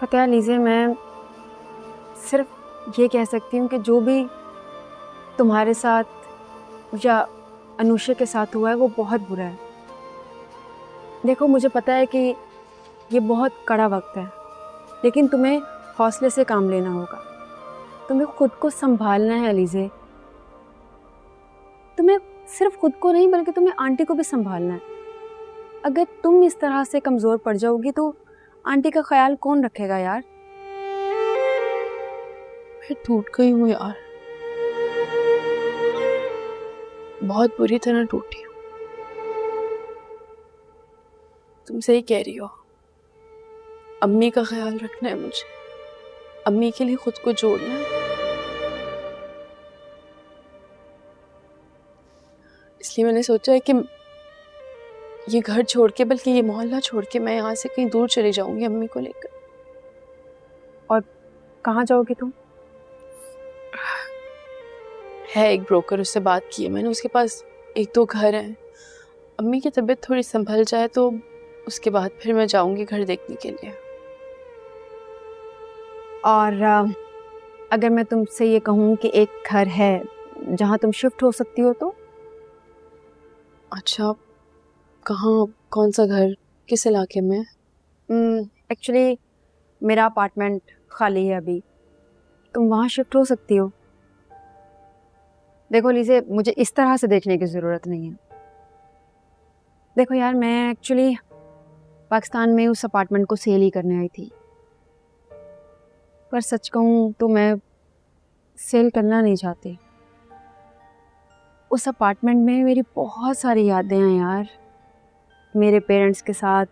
पता है लीजिए, मैं सिर्फ ये कह सकती हूँ कि जो भी तुम्हारे साथ या अनुषा के साथ हुआ है वो बहुत बुरा है। देखो, मुझे पता है कि ये बहुत कड़ा वक्त है, लेकिन तुम्हें हौसले से काम लेना होगा। तुम्हें खुद को संभालना है लीजिए। तुम्हें सिर्फ खुद को नहीं बल्कि तुम्हें आंटी को भी संभालना है। अगर तुम इस तरह से कमजोर पड़ जाओगी तो आंटी का ख्याल कौन रखेगा यार? मैं टूट गई हूँ यार, बहुत बुरी तरह टूटी हूँ। तुम सही कह रही हो, अम्मी का ख्याल रखना है मुझे, अम्मी के लिए खुद को जोड़ना है। इसलिए मैंने सोचा है कि ये घर छोड़ के, बल्कि ये मोहल्ला छोड़ के मैं यहाँ से कहीं दूर चली जाऊंगी अम्मी को लेकर। और कहाँ जाओगी तुम? है एक ब्रोकर, उससे बात की है मैंने, उसके पास एक दो घर हैं। अम्मी की तबीयत थोड़ी संभल जाए तो उसके बाद फिर मैं जाऊंगी घर देखने के लिए। और अगर मैं तुमसे ये कहूँ कि एक घर है जहाँ तुम शिफ्ट हो सकती हो तो? अच्छा, कहाँ? कौन सा घर? किस इलाके में? एक्चुअली मेरा अपार्टमेंट खाली है अभी, तुम वहाँ शिफ्ट हो सकती हो। देखो लीजिए, मुझे इस तरह से देखने की ज़रूरत नहीं है। देखो यार, मैं एक्चुअली पाकिस्तान में उस अपार्टमेंट को सेल ही करने आई थी, पर सच कहूँ तो मैं सेल करना नहीं चाहती। उस अपार्टमेंट में मेरी बहुत सारी यादें हैं यार। मेरे पेरेंट्स के साथ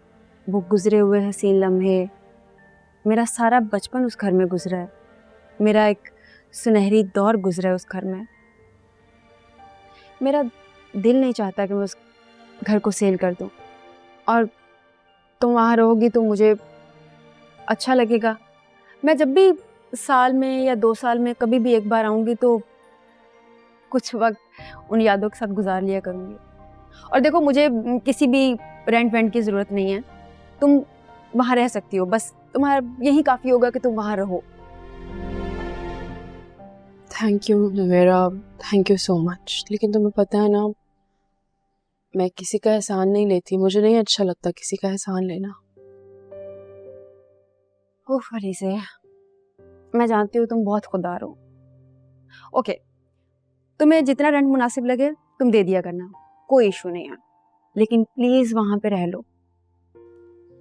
वो गुजरे हुए हसीन लम्हे, मेरा सारा बचपन उस घर में गुजरा है। मेरा एक सुनहरी दौर गुजरा है उस घर में। मेरा दिल नहीं चाहता कि मैं उस घर को सेल कर दूं। और तुम वहाँ रहोगी तो मुझे अच्छा लगेगा। मैं जब भी साल में या 2 साल में कभी भी एक बार आऊँगी तो कुछ वक्त उन यादों के साथ गुजार लिया करूँगी। और देखो, मुझे किसी भी रेंट वेंट की ज़रूरत नहीं है। तुम वहाँ रह सकती हो, बस तुम्हारा यही काफ़ी होगा कि तुम वहाँ रहो। Thank you Navera, thank you so much. लेकिन तुम्हें पता है ना, मैं किसी का एहसान नहीं लेती, मुझे नहीं अच्छा लगता किसी का एहसान लेना। ओह फरीज़े, मैं जानती हूँ तुम बहुत खुददार हो। ओके, तुम्हें जितना रेंट मुनासिब लगे तुम दे दिया करना, कोई इशू नहीं है, लेकिन प्लीज़ वहाँ पे रह लो।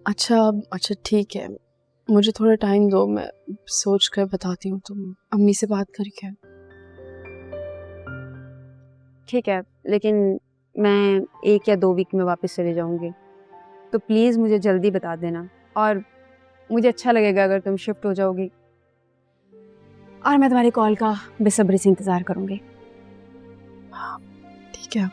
अच्छा ठीक है, मुझे थोड़ा टाइम दो, मैं सोच कर बताती हूँ। तुम अम्मी से बात करके। ठीक है, लेकिन मैं 1 या 2 वीक में वापस चले जाऊँगी, तो प्लीज़ मुझे जल्दी बता देना। और मुझे अच्छा लगेगा अगर तुम शिफ्ट हो जाओगी, और मैं तुम्हारी कॉल का बेसब्री से इंतज़ार करूँगी। हाँ ठीक है।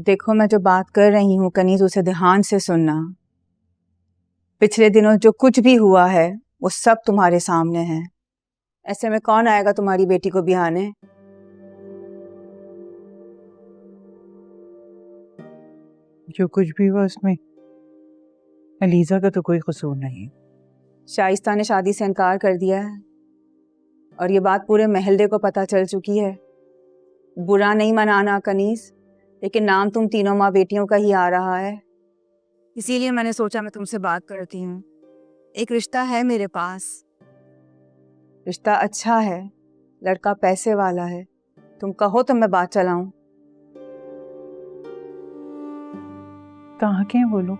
देखो, मैं जो बात कर रही हूँ कनीज, उसे ध्यान से सुनना। पिछले दिनों जो कुछ भी हुआ है वो सब तुम्हारे सामने है। ऐसे में कौन आएगा तुम्हारी बेटी को बिहाने? जो कुछ भी हुआ उसमें अलीजा का तो कोई कसूर नहीं। शाइस्ता ने शादी से इनकार कर दिया है और ये बात पूरे महल्ले को पता चल चुकी है। बुरा नहीं मनाना कनीज, लेकिन नाम तुम तीनों माँ बेटियों का ही आ रहा है, इसीलिए मैंने सोचा मैं तुमसे बात करती हूँ। एक रिश्ता है मेरे पास, रिश्ता अच्छा है, लड़का पैसे वाला है। तुम कहो तो मैं बात चलाऊं। कहाँ के हैं वो लोग?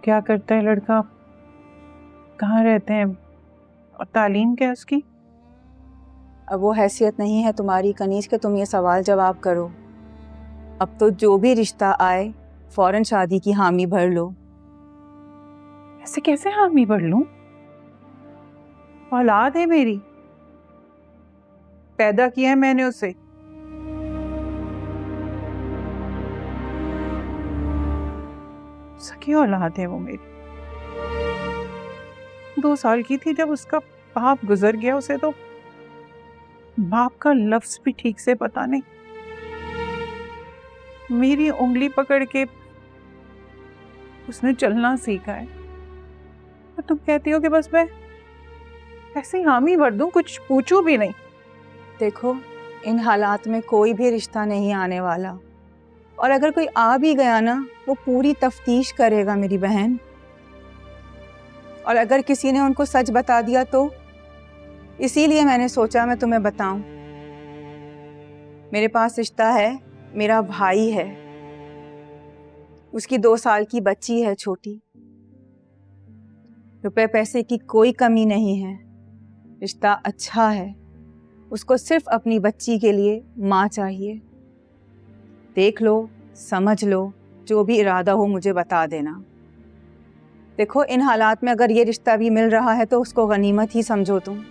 क्या करता है लड़का? कहाँ रहते हैं? और तालीम क्या उसकी? अब वो हैसियत नहीं है तुम्हारी कनीज के तुम ये सवाल जवाब करो। अब तो जो भी रिश्ता आए फौरन शादी की हामी भर लो। ऐसे कैसे हामी भर लूं? औलाद है मेरी, पैदा किया है मैंने उसे। सखी औलाद है वो मेरी। 2 साल की थी जब उसका बाप गुजर गया। उसे तो बाप का लफ्ज भी ठीक से पता नहीं। मेरी उंगली पकड़ के उसने चलना सीखा है। और तुम कहती हो कि बस मैं ऐसे ही हामी भर दूं, कुछ पूछूं भी नहीं। देखो, इन हालात में कोई भी रिश्ता नहीं आने वाला, और अगर कोई आ भी गया ना, वो पूरी तफ्तीश करेगा मेरी बहन। और अगर किसी ने उनको सच बता दिया तो इसीलिए मैंने सोचा मैं तुम्हें बताऊं। मेरे पास रिश्ता है, मेरा भाई है, उसकी 2 साल की बच्ची है छोटी। रुपए पैसे की कोई कमी नहीं है, रिश्ता अच्छा है। उसको सिर्फ अपनी बच्ची के लिए माँ चाहिए। देख लो, समझ लो, जो भी इरादा हो मुझे बता देना। देखो, इन हालात में अगर ये रिश्ता भी मिल रहा है तो उसको गनीमत ही समझो तुम।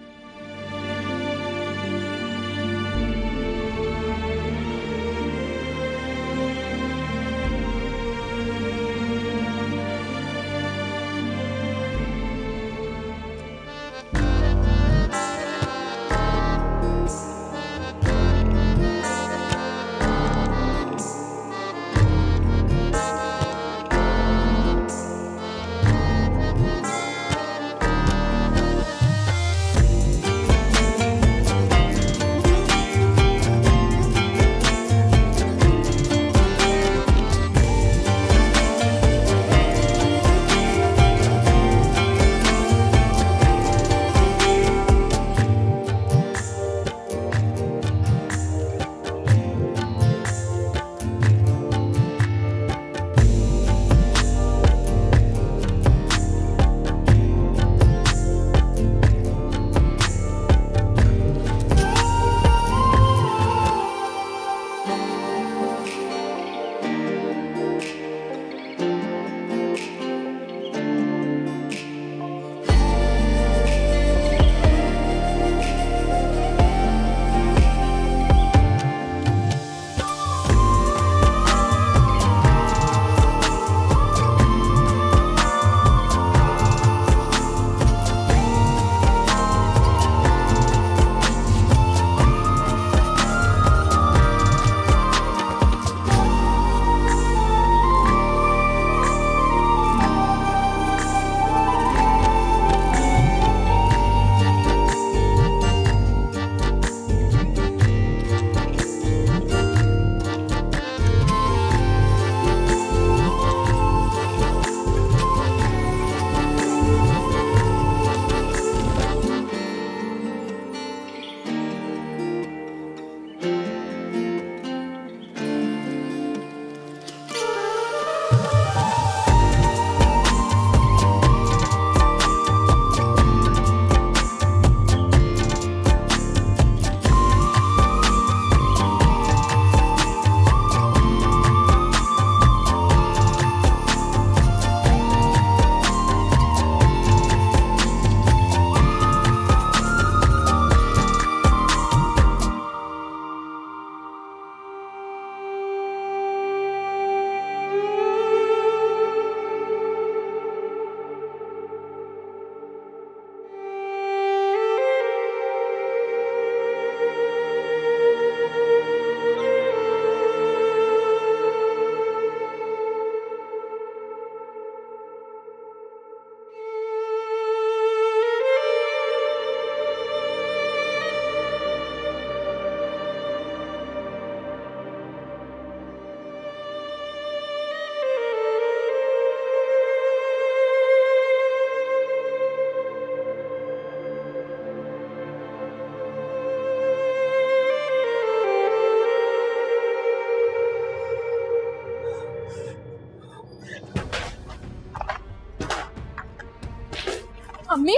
अम्मी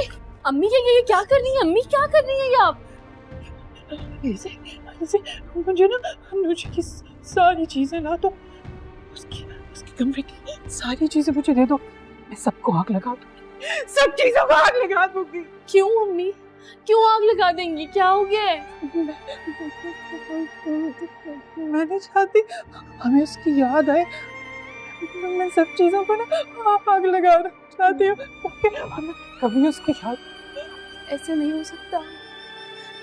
अम्मी ये क्या कर रही है? अम्मी क्या कर रही है ये आप? ऐसे ऐसे मुझे ना अनुजा की सारी चीजें ला दो, उसके कमरे की सारी चीजें मुझे दे दो, मैं सबको आग लगा दूंगी, सब चीजों को आग लगा दूंगी। क्यों अम्मी, क्यों आग लगा देंगी? क्या हो गया है? मैं नहीं चाहती हमें उसकी याद आए, मैं सब चीजों को ना आग लगाना चाहती हूँ ताकि हमें कभी उसकी याद। ऐसे नहीं हो सकता,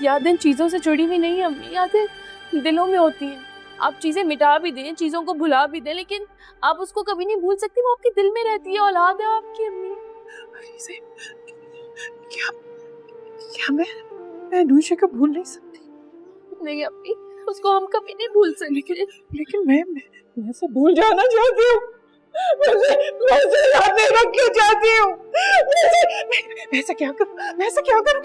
यादें चीजों से जुड़ी हुई नहीं है अम्मी, यादें दिलों में होती हैं। आप चीजें मिटा भी दें, चीजों को भुला भी दें, लेकिन आप उसको कभी नहीं भूल सकती, वो आपके दिल में रहती है, औलाद है आपकी अम्मी। क्या मैं अनुजा को भूल नहीं सकती? नहीं अम्मी, उसको हम कभी नहीं भूल सकते। लेकिन मैं से भूल जाना चाहती हूँ, मैं से याद नहीं रखना चाहती हूँ। मैं ऐसा क्या करूँ?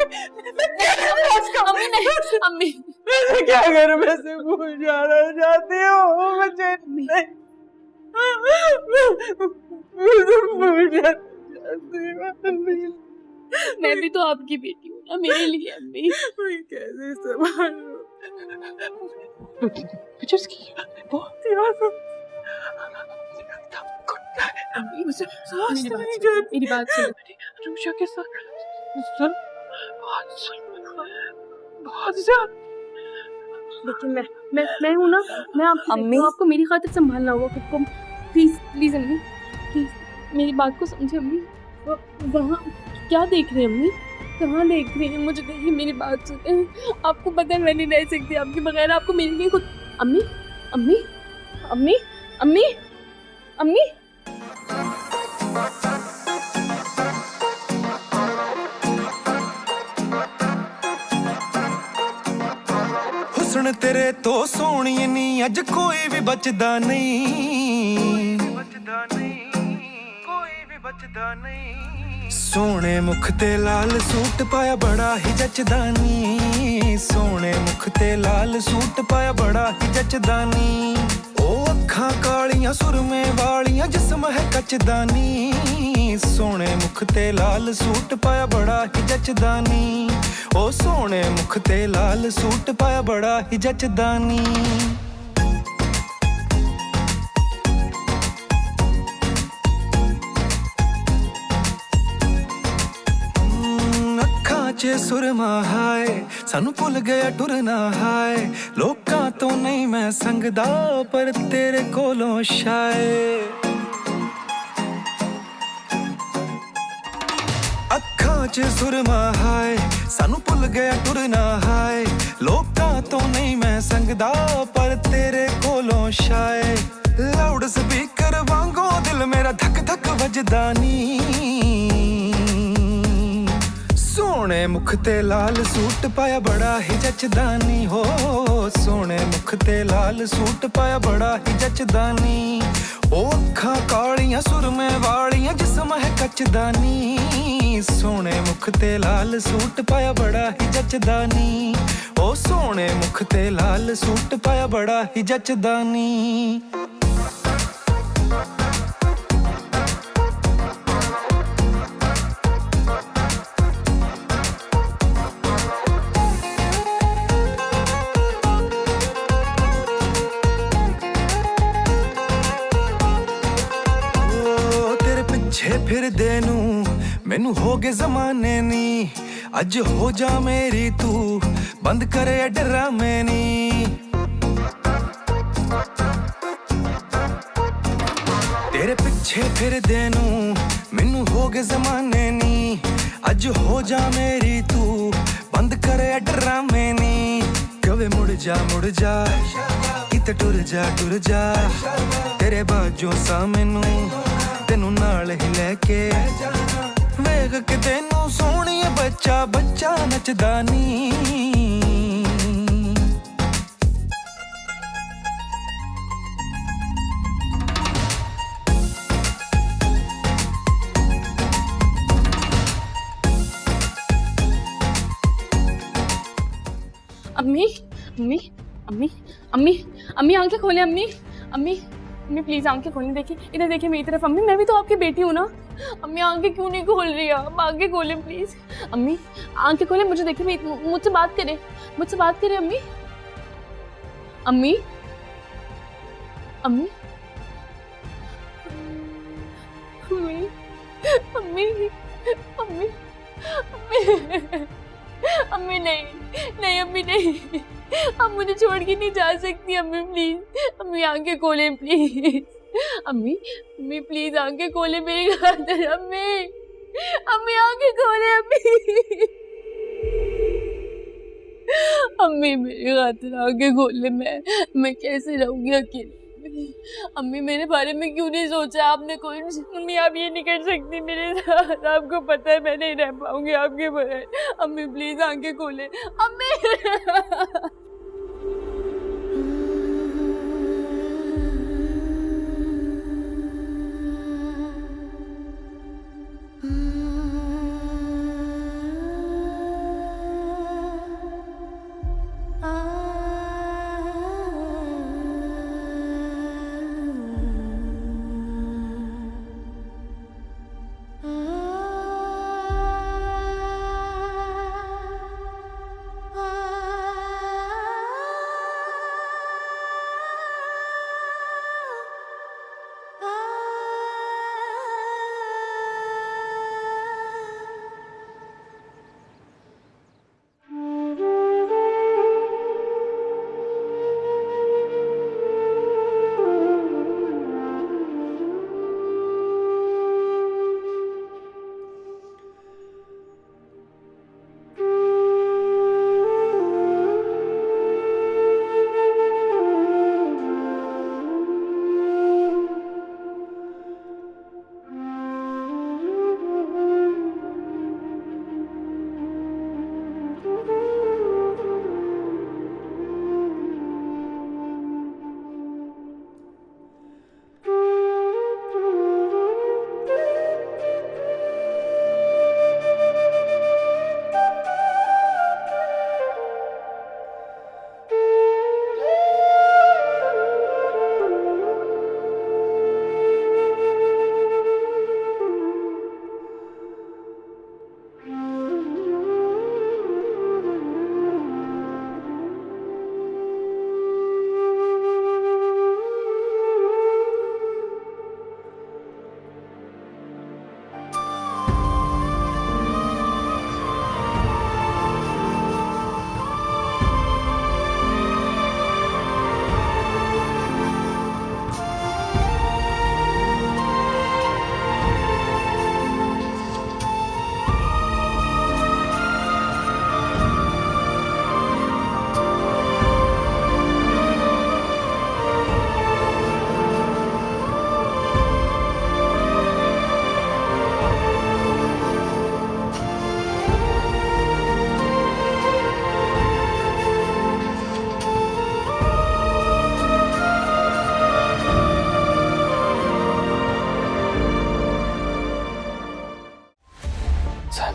अम्मी नहीं, अम्मी मैं क्या करूँ? मैं से भूल जाना चाहती हूँ, मुझे नहीं, भूल जाना चाहती हूँ। मैं भी तो आपकी बेटी हूँ ना, मेरे लिए अम्मी। मैं कैसे संभालूं? पिक्चर्स की बहुत याद मेरी बात सुनो। अनुजा के साथ सुन बहुत ज्यादा। लेकिन मैं हूँ ना, मैं अम्मी आपको मेरी खातिर संभालना होगा खुद को। प्लीज अम्मी, प्लीज मेरी बात को समझे अम्मी। वहाँ क्या देख रही है अम्मी? कहाँ देख रही है? मुझे देखिए, मेरी बात सुने। आपको पता है मैं नहीं रह सकती आपके बगैर, आपको मेरे लिए खुद। अम्मी अम्मी अम्मी अम्मी अम्मी हुस्न तेरे तो सोहणी नी अज कोई भी बचदा नहीं, सोहणे मुख ते लाल सूट पाया बड़ा ही जचदा नी, सोहणे मुख ते लाल सूट पाया बड़ा ही जचदा नी, ओ अखां कालियां सुरमे वालियां जिस्म है कचदा नी, सोहणे मुख ते लाल सूट पाया बड़ा ही जचदा नी, ओ सोहणे मुख ते लाल सूट पाया बड़ा ही जचदा नी। चे सुरमा हाय सानू भुल गया टुरना हाय, लोकां तो नहीं मैं संगदा पर तेरे कोलों शायद, अखां च सुरमा हाय सानू भुल गया टुरना हाय, लोकां तो नहीं मैं संगदा पर तेरे कोलों शायद, लाउड स्पीकर वांगो दिल मेरा धक धक वजदा नी, सोहणे मुख ते लाल सूट पाया बड़ा ही जचदा नी, हो सोहणे मुख ते लाल सूट पाया बड़ा ही जचदा नी, ओ अखां कालियां सुरमे वालियां जिस्म है कचदा नी, सोहणे मुख ते लाल सूट पाया बड़ा ही जचदा नी, ओ सोहणे मुख ते लाल सूट पाया बड़ा ही जचदा नी। फिर देनू मैनू हो गए जमाने नी, अज हो जा मेरी तू बंद करे डरामे नी, तेरे पीछे फिर देनू मैनू हो गए जमाने नी, अज हो जा मेरी तू बंद करे डरामे नी, कवे मुड़ जा किते टुर जा तेरे बाजों सा मैनू तेनू नाल ही लेके वेख के तेनू सोहणी बच्चा बच्चा नचदा नी। अम्मी अम्मी अम्मी अम्मी अम्मी आंखें खोले अम्मी अम्मी अम्मी प्लीज आंखें खोलें, देखिए इधर देखिए मेरी तरफ। अम्मी मैं भी तो आपकी बेटी हूँ ना। अम्मी आंखें क्यों नहीं खोल रही आप? आंखें खोलें प्लीज। अम्मी आंखें खोलें, मुझे देखिए, मुझसे बात करें, मुझसे बात करें अम्मी। अम्मी अम्मी अम्मी अम्मी अम्मी अम्मी अम्मी नहीं नहीं अम्मी नहीं, आप मुझे छोड़ के नहीं जा सकती अम्मी प्लीज। अम्मी आंखें खोलें प्लीज। अम्मी अम्मी प्लीज आंखें खोलें मेरी खातिर अम्मी। अम्मी आंखें खोलें अम्मी। अम्मी मेरी खातिर आंखें खोलें। मैं कैसे रहूंगी अकेले? अम्मी मेरे बारे में क्यों नहीं सोचा आपने कोई? अम्मी आप ये नहीं कर सकती मेरे साथ, आपको पता है मैं नहीं रह पाऊंगी आपके बगैर। अम्मी प्लीज आंखें खोलें अम्मी।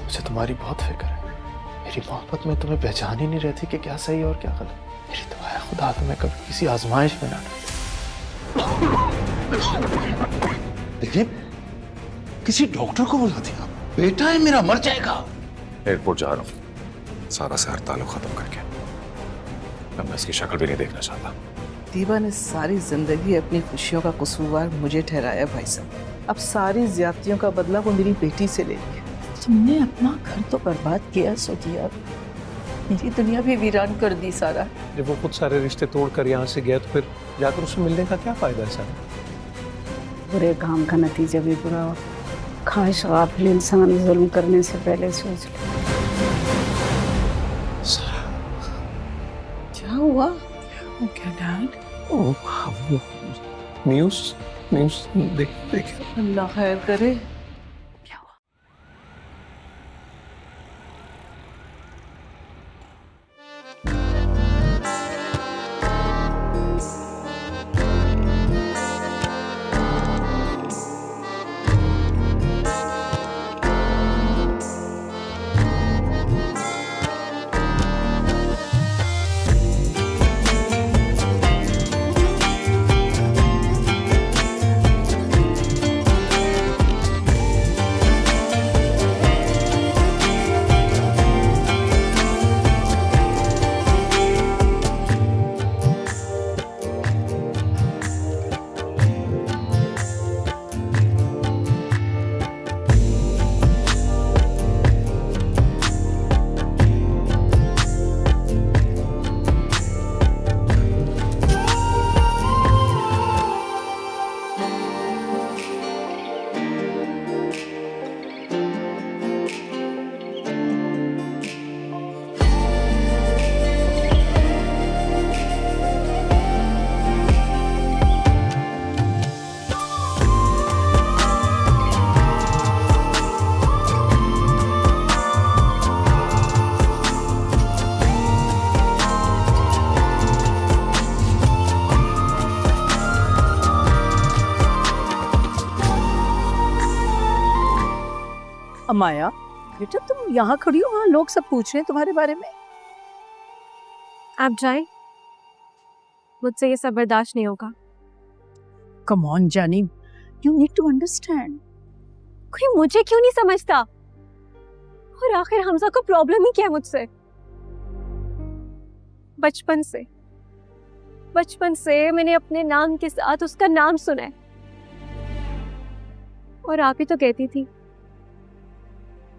मुझे तुम्हारी बहुत फिक्र है। मेरी मोहब्बत में तुम्हें पहचान ही नहीं रहती कि क्या सही और क्या गलत। मेरी दुआ है खुदा तुम्हें कभी किसी आजमाइश में ना डाले। देखिए किसी डॉक्टर को बुला दिया, बेटा है मेरा मर जाएगा। एयरपोर्ट जा रहा हूँ सारा से हर ताल्लुक खत्म करके। अब मैं इसकी शक्ल भी नहीं देखना चाहता। दीवा ने सारी जिंदगी अपनी खुशियों का कसूरवार मुझे ठहराया भाई साहब। अब सारी ज्यादतियों का बदला वो मेरी बेटी से ले लिया। तुमने अपना घर तो बर्बाद किया सोदिया, मेरी दुनिया भी वीरान कर दी सारा। जब वो खुद सारे रिश्ते तोड़कर यहाँ से गया तो फिर जाकर उससे मिलने का क्या फायदा है सारा? बुरे काम का नतीजा भी बुरा हो। खाश गाफिल इंसान जुल्म करने से पहले सोच ले। क्या हुआ? क्या डैड? न्यूज़ देख। अल्लाह खैर करे। अमाया बेटा तुम यहाँ खड़ी हो, वहाँ लोग सब पूछ रहे हैं तुम्हारे बारे में। आप जाएं, मुझसे ये सब बर्दाश्त नहीं होगा। कम ऑन जानी, यू नीड टू अंडरस्टैंड। कोई मुझे क्यों नहीं समझता? और आखिर हमजा को प्रॉब्लम ही क्या है मुझसे? बचपन से मैंने अपने नाम के साथ उसका नाम सुना है। और आप ही तो कहती थी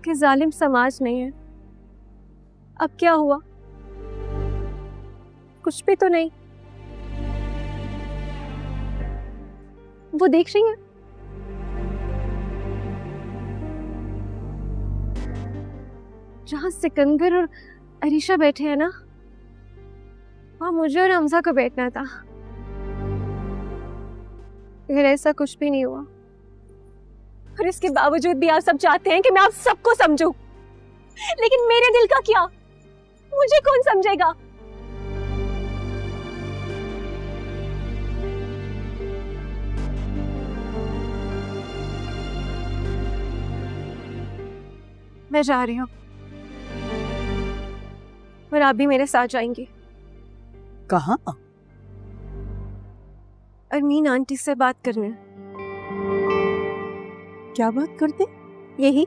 कि जालिम समाज नहीं है। अब क्या हुआ? कुछ भी तो नहीं। वो देख रही है, जहां सिकंदर और अरीशा बैठे हैं ना, वहां मुझे और हमजा को बैठना था। फिर ऐसा कुछ भी नहीं हुआ। और इसके बावजूद भी आप सब चाहते हैं कि मैं आप सबको समझूं। लेकिन मेरे दिल का क्या? मुझे कौन समझेगा? मैं जा रही हूँ और आप भी मेरे साथ जाएंगी। कहाँ? अरमीन आंटी से बात करने। क्या बात करते? यही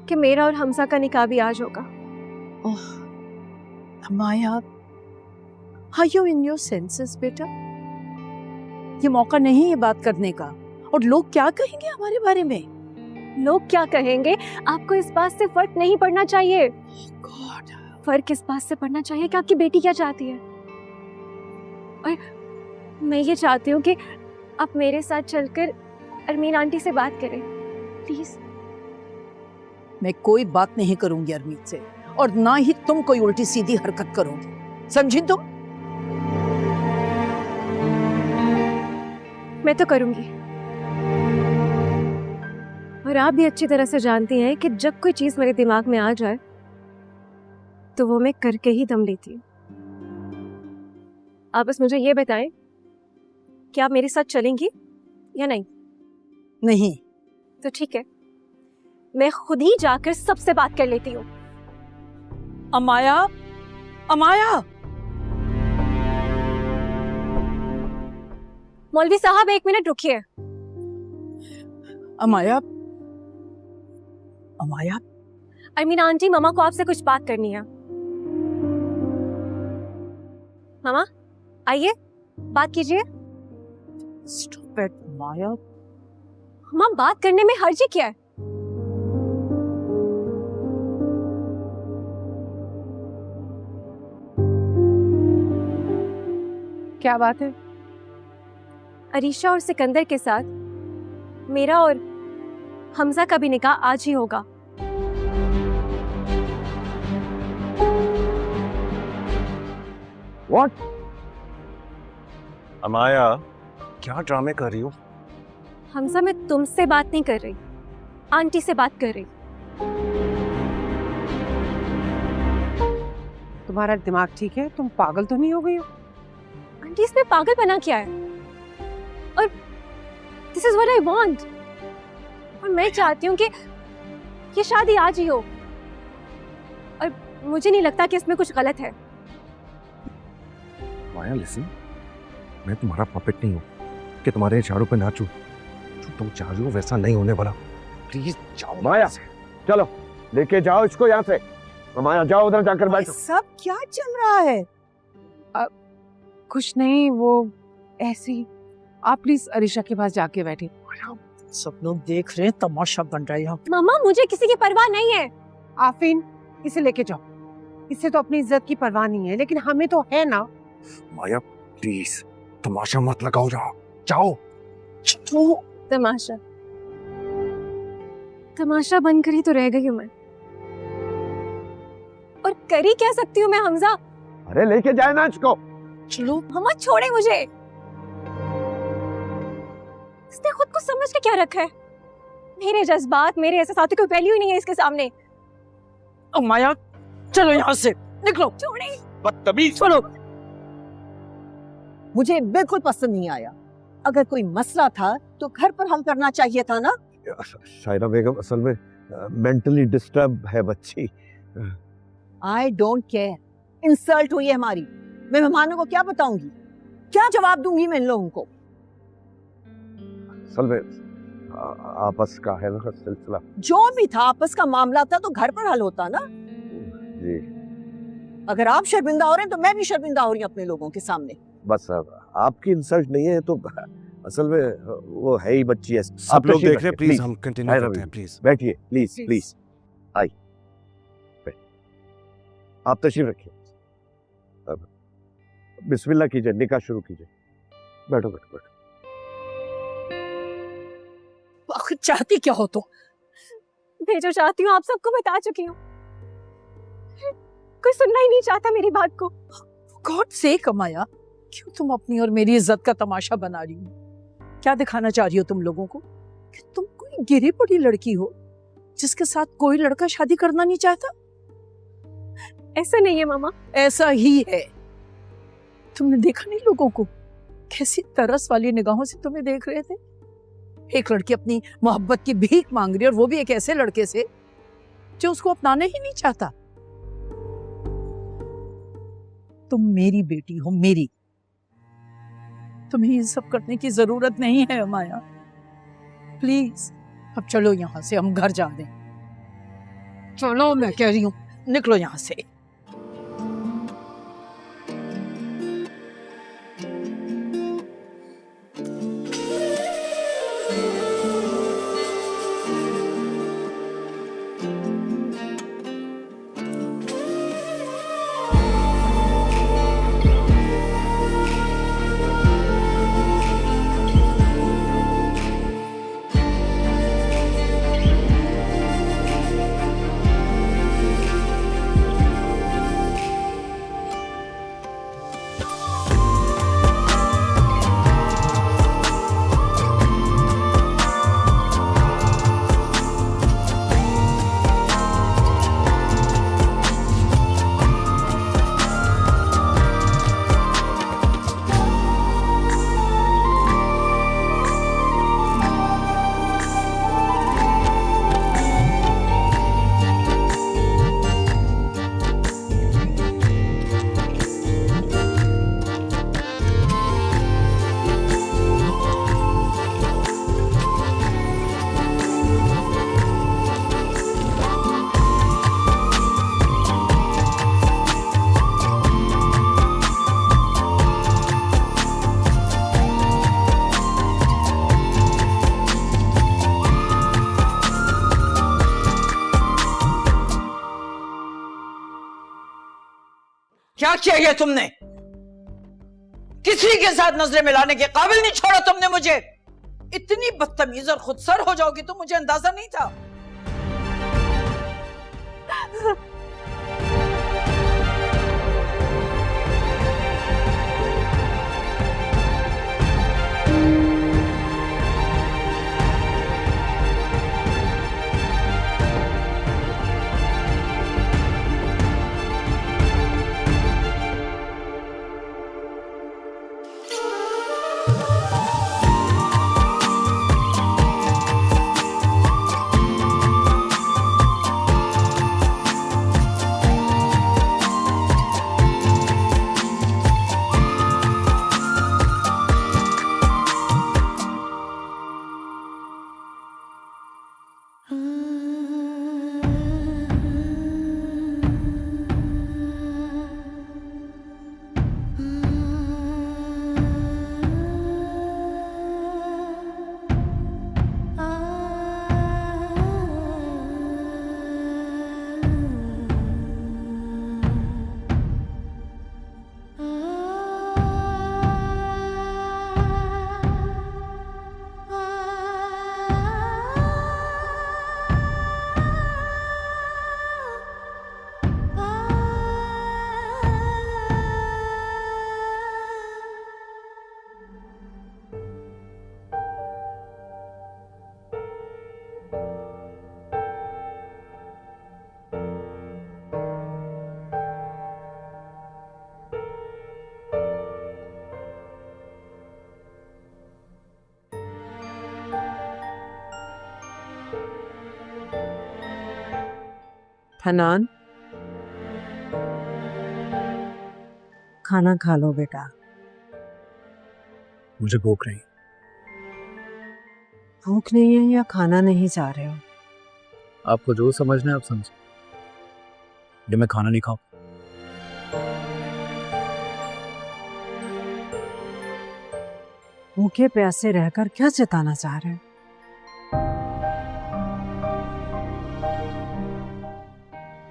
कि मेरा और हमजा का निकाह भी आज होगा। Oh Amaya, are you in your senses बेटा? ये मौका नहीं है बात करने का। और लोग क्या कहेंगे हमारे बारे में? लोग क्या कहेंगे, आपको इस बात से फर्क नहीं पड़ना चाहिए। गॉड, फर्क इस बात से पड़ना चाहिए कि आपकी बेटी क्या चाहती है। और मैं ये चाहती हूँ कि आप मेरे साथ चलकर अरमीन आंटी से बात करें, प्लीज। मैं कोई बात नहीं करूंगी अरमीन से, और ना ही तुम कोई उल्टी सीधी हरकत करोगी, समझी तुम? मैं तो करूंगी। और आप भी अच्छी तरह से जानती हैं कि जब कोई चीज मेरे दिमाग में आ जाए तो वो मैं करके ही दम लेती हूँ। आप बस मुझे ये बताएं कि आप मेरे साथ चलेंगी या नहीं? नहीं। तो ठीक है, मैं खुद ही जाकर सबसे बात कर लेती हूँ। अमाया, अमाया! मौलवी साहब, 1 मिनट रुकिए। अमाया, अमाया! अरमीन आंटी, मामा को आपसे कुछ बात करनी है। मामा आइए, बात कीजिए। स्टॉप इट माया। मामा, बात करने में हर्ज क्या है? क्या बात है? अरीशा और सिकंदर के साथ मेरा और हमजा का भी निकाह आज ही होगा। What? अमाया, क्या ड्रामे कर रही हो? हमजा, मैं तुमसे बात नहीं कर रही, आंटी से बात कर रही। तुम्हारा दिमाग ठीक है? तुम पागल तो नहीं हो गई हो? आंटी, इसमें पागलपना क्या है? और this is what I want. और मैं चाहती हूँ कि ये शादी आज ही हो। और मुझे नहीं लगता कि इसमें कुछ गलत है। माया लिसन, मैं तुम्हारा पपेट नहीं हूँ कि तुम्हारे इशारों पे नाचूं। जो तुम चाह रही हो वैसा नहीं होने वाला। प्लीज जाओ। माया, चलो लेके जाओ इसको यहाँ से। माया जाओ उधर जाकर बैठो। सब क्या चल रहा है? कुछ नहीं, वो ऐसी। आप प्लीज अरीशा के पास जाके बैठे। सब लोग देख रहे हैं, तमाशा बन रहा है यहाँ। मामा, मुझे किसी की परवाह नहीं है। आफरीन, इसे लेके जाओ। इससे तो अपनी इज्जत की परवाह नहीं है, लेकिन हमें तो है ना। माया प्लीज तमाशा मत लगाओ, जाओ। तमाशा बनकर ही तो रह गई हूँ मैं। और कर ही क्या सकती हूँ मैं हमजा? अरे लेके जाए ना इसको। चलो मम्मा, छोड़े मुझे। इसने खुद को समझ के क्या रखा है? मेरे जज्बात, मेरे एहसास कोई वैल्यू ही नहीं है इसके सामने। माया, चलो यहाँ से, निकलो। छोड़े। बदतमीज। चलो। मुझे बिल्कुल पसंद नहीं आया। अगर कोई मसला था तो घर पर हल करना चाहिए था ना, शायरा बेगम असल में मेंटली डिस्टर्ब है बच्ची। आई डोंट केयर, इंसल्ट हुई है हमारी। मैं मेहमानों को क्या बताऊंगी, क्या जवाब दूंगी मैं इन लोगों को? असल में आपस का है ना सिलसिला। जो भी था आपस का मामला था तो घर पर हल होता ना। जी अगर आप शर्मिंदा हो रहे हैं तो मैं भी शर्मिंदा हो रही हूँ अपने लोगों के सामने। बस आपकी इंसल्ट नहीं है तो असल में वो है ही बच्ची है। सब लोग देख रहे हैं, प्लीज हम कंटिन्यू करते हैं। प्लीज बैठिए, प्लीज प्लीज। आई आप तशरीफ रखिए। बिस्मिल्लाह कीजिए, निकाह शुरू कीजिए। बैठो बैठो बैठो। आखिर चाहती क्या हो तुम? मैं जो चाहती हूँ आप सबको बता चुकी हूँ, कोई सुनना ही नहीं चाहता मेरी बात को। गॉड से कमाया, क्यों तुम अपनी और मेरी इज्जत का तमाशा बना रही हो? क्या दिखाना चाह रही हो तुम लोगों को कि तुम कोई गिरी पड़ी लड़की हो जिसके साथ कोई लड़का शादी करना नहीं चाहता? ऐसा नहीं है मामा। ऐसा ही है। तुमने देखा नहीं लोगों को कैसी तरस वाली निगाहों से तुम्हें देख रहे थे? एक लड़की अपनी मोहब्बत की भीख मांग रही है और वो भी एक ऐसे लड़के से जो उसको अपनाने ही नहीं चाहता। तुम मेरी बेटी हो, मेरी। तुम्हें ये सब करने की जरूरत नहीं है माया। प्लीज अब चलो यहां से, हम घर जा रहे हैं। चलो, मैं कह रही हूं, निकलो यहां से। क्या किया ये तुमने? किसी के साथ नजरें मिलाने के काबिल नहीं छोड़ा तुमने मुझे। इतनी बदतमीज और खुदसर हो जाओगी तो मुझे अंदाजा नहीं था। हनान, खाना खा लो बेटा। मुझे भूख नहीं। भूख नहीं है या खाना नहीं चाह रहे हो? आपको जो समझना है आप समझो। जब मैं खाना नहीं खाऊं भूखे प्यासे रहकर क्या जताना चाह रहे हो?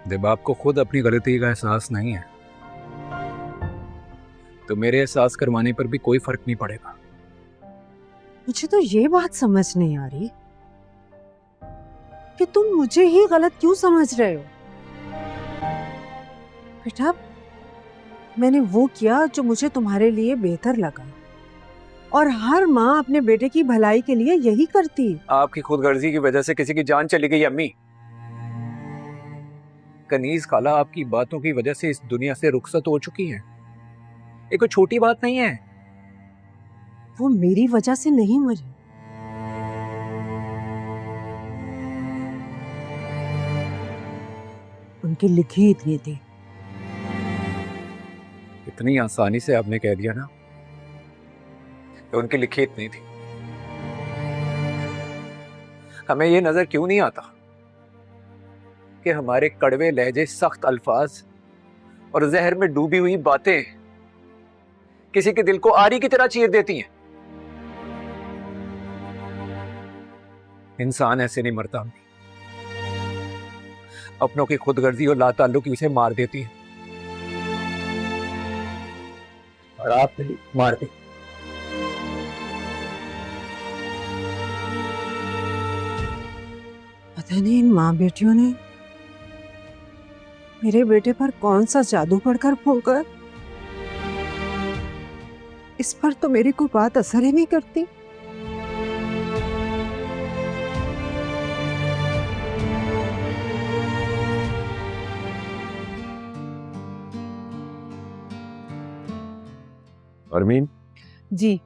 जब आपको खुद अपनी गलती का एहसास नहीं है तो मेरे एहसास करवाने पर भी कोई फर्क नहीं पड़ेगा। मुझे तो ये बात समझ नहीं आ रही कि तुम मुझे ही गलत क्यों समझ रहे हो। बेटा, मैंने वो किया जो मुझे तुम्हारे लिए बेहतर लगा, और हर माँ अपने बेटे की भलाई के लिए यही करती है। आपकी खुदगर्जी की वजह से किसी की जान चली गई अम्मी। कनीज खाला आपकी बातों की वजह से इस दुनिया से रुखसत हो चुकी है। ये कोई छोटी बात नहीं है। वो मेरी वजह से नहीं मरी। उनकी लिखी इतनी थी। इतनी आसानी से आपने कह दिया ना कि उनकी लिखी इतनी थी। हमें ये नजर क्यों नहीं आता कि हमारे कड़वे लहजे, सख्त अल्फाज और जहर में डूबी हुई बातें किसी के दिल को आरी की तरह चीर देती हैं। इंसान ऐसे नहीं मरता। अपनों की खुदगर्जी और लाताल्लुकी उसे मार देती है, और आप नहीं मार दी। पता नहीं इन माँ बेटियों ने मेरे बेटे पर कौन सा जादू पढ़कर फूंका। इस पर तो मेरी कोई बात असर ही नहीं करती। अरमीन जी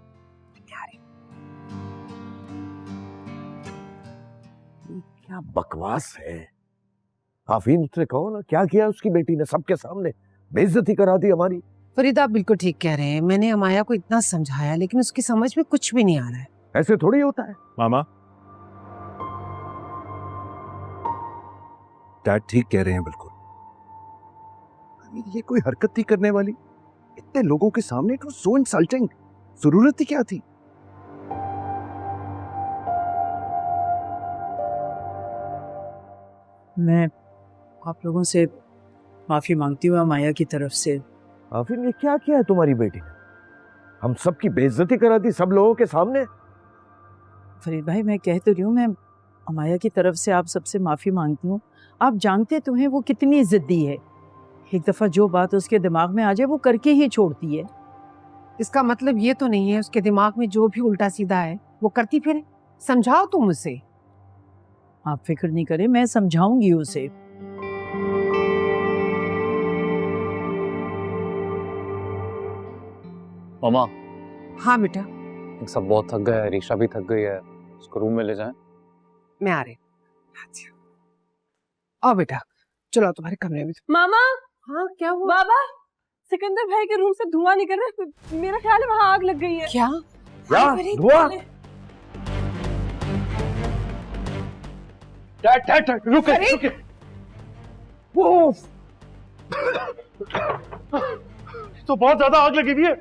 क्या बकवास है। आफरीन, उसने कहो ना क्या किया उसकी बेटी ने, सबके सामने बेइज्जती करा दी हमारी। फरीदा, आप बिल्कुल ठीक कह रहे हैं। मैंने अमाया को इतना समझाया लेकिन उसकी समझ में कुछ भी नहीं आ रहा है। ऐसे थोड़ी होता है। मामा, डैड ठीक कह रहे हैं बिल्कुल। ये कोई हरकत थी करने वाली, इतने लोगों के सामने। It was so insulting. जरूरत ही क्या थी? मैं आप लोगों से माफी मांगती हूँ माया की तरफ से। आफरीन, ये क्या किया है तुम्हारी बेटी ने? हम सबकी बेइज्जती करा दी सब लोगों के सामने। फरीद भाई, मैं कह तो रही हूँ, मैं अमाया की तरफ से आप सबसे माफ़ी मांगती हूँ। आप जानते तो हैं वो कितनी ज़िद्दी है। एक दफ़ा जो बात उसके दिमाग में आ जाए वो करके ही छोड़ती है। इसका मतलब ये तो नहीं है उसके दिमाग में जो भी उल्टा सीधा है वो करती फिरे। समझाओ तुम उसे। आप फिक्र नहीं करें, मैं समझाऊंगी उसे। मामा। हाँ बेटा। सब बहुत थक गया है, रीशा भी थक गई है, उसको रूम में ले जाएं। मैं आ रही। आओ बेटा, चलो तुम्हारे कमरे में। मामा। हाँ क्या हुआ? बाबा, सिकंदर भाई के रूम से धुआं निकल रहा है। मेरा ख्याल है वहाँ आग लग गई है। क्या? धुआं? रुके। वो तो बहुत ज्यादा आग लगी हुई है।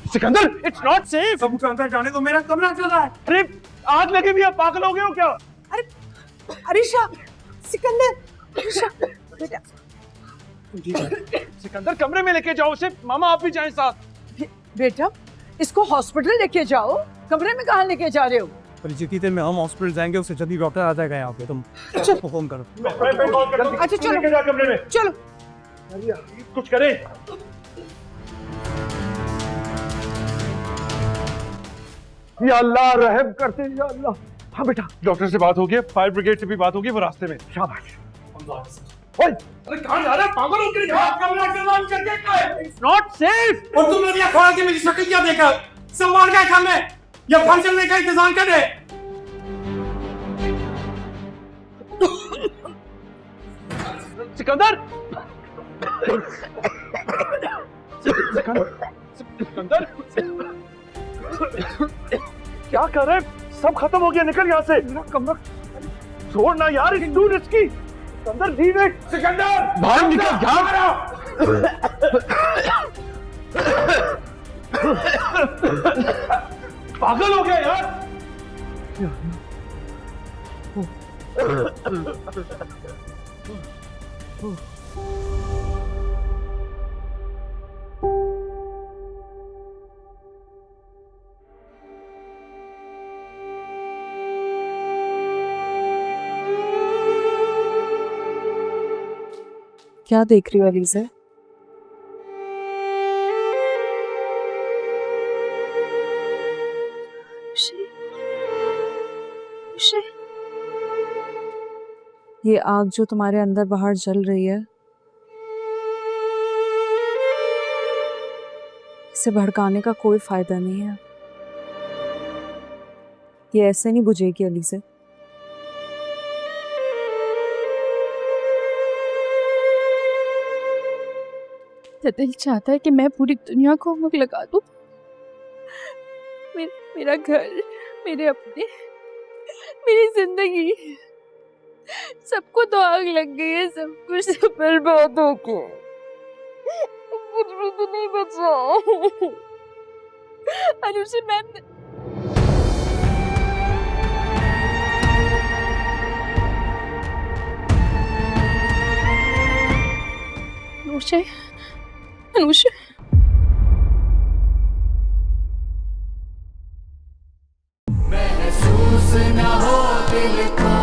Sikandar, it's not safe. सब अंदर जाने दो, मेरा कमरा चल रहा है। अरे आग लगी हुई है, पागल हो गए हो क्या? अरे अरीशा, सिकंदर, अरीशा बेटा। सिकंदर, कमरे में लेके जाओ उसे। मामा आप भी जाएं साथ। बेटा, इसको हॉस्पिटल लेके जाओ। कमरे में कहाँ लेके जा रहे हो? परिचिति थे, हम हॉस्पिटल जाएंगे, उससे जल्दी डॉक्टर आ जाएगा यहाँ पे। तुम फोन करो। अच्छा चलो कमरे में। चलो, कुछ करें। या अल्लाह रहम करते, या अल्लाह। हाँ बेटा, डॉक्टर से बात हो गई, फायर ब्रिगेड से भी बात होगी, वो रास्ते में। शाबाश। अरे कहाँ जा रहा है? पागल हो गया। It's not safe. और तुमने दिया खोल के मेरी शक्ल क्या देखा? संभाल के काम में या फंक्शन का इंतजाम करे। सिकंदर सिकंदर क्या कर रहे हैं? सब खत्म हो गया, निकल यहाँ से। कमरा छोड़ना यार, इस दूर इसकी। Sikandar leave it. सिकंदर बाहर निकल यार। पागल हो गया यार। क्या देख रही हो अलीज़ा? ये आग जो तुम्हारे अंदर बाहर जल रही है, इसे भड़काने का कोई फायदा नहीं है। ये ऐसे नहीं बुझेगी अलीज़ा। दिल चाहता है कि मैं पूरी दुनिया को आग लगा दूं। मेरा घर, मेरे अपने, मेरी जिंदगी, सबको तो आग लग गई है। सब कुछ बर्बाद हो गया, कुछ भी तो नहीं बचा। अनुषा मैम, अनुषा, अनुषा, महसूस न हो दिल को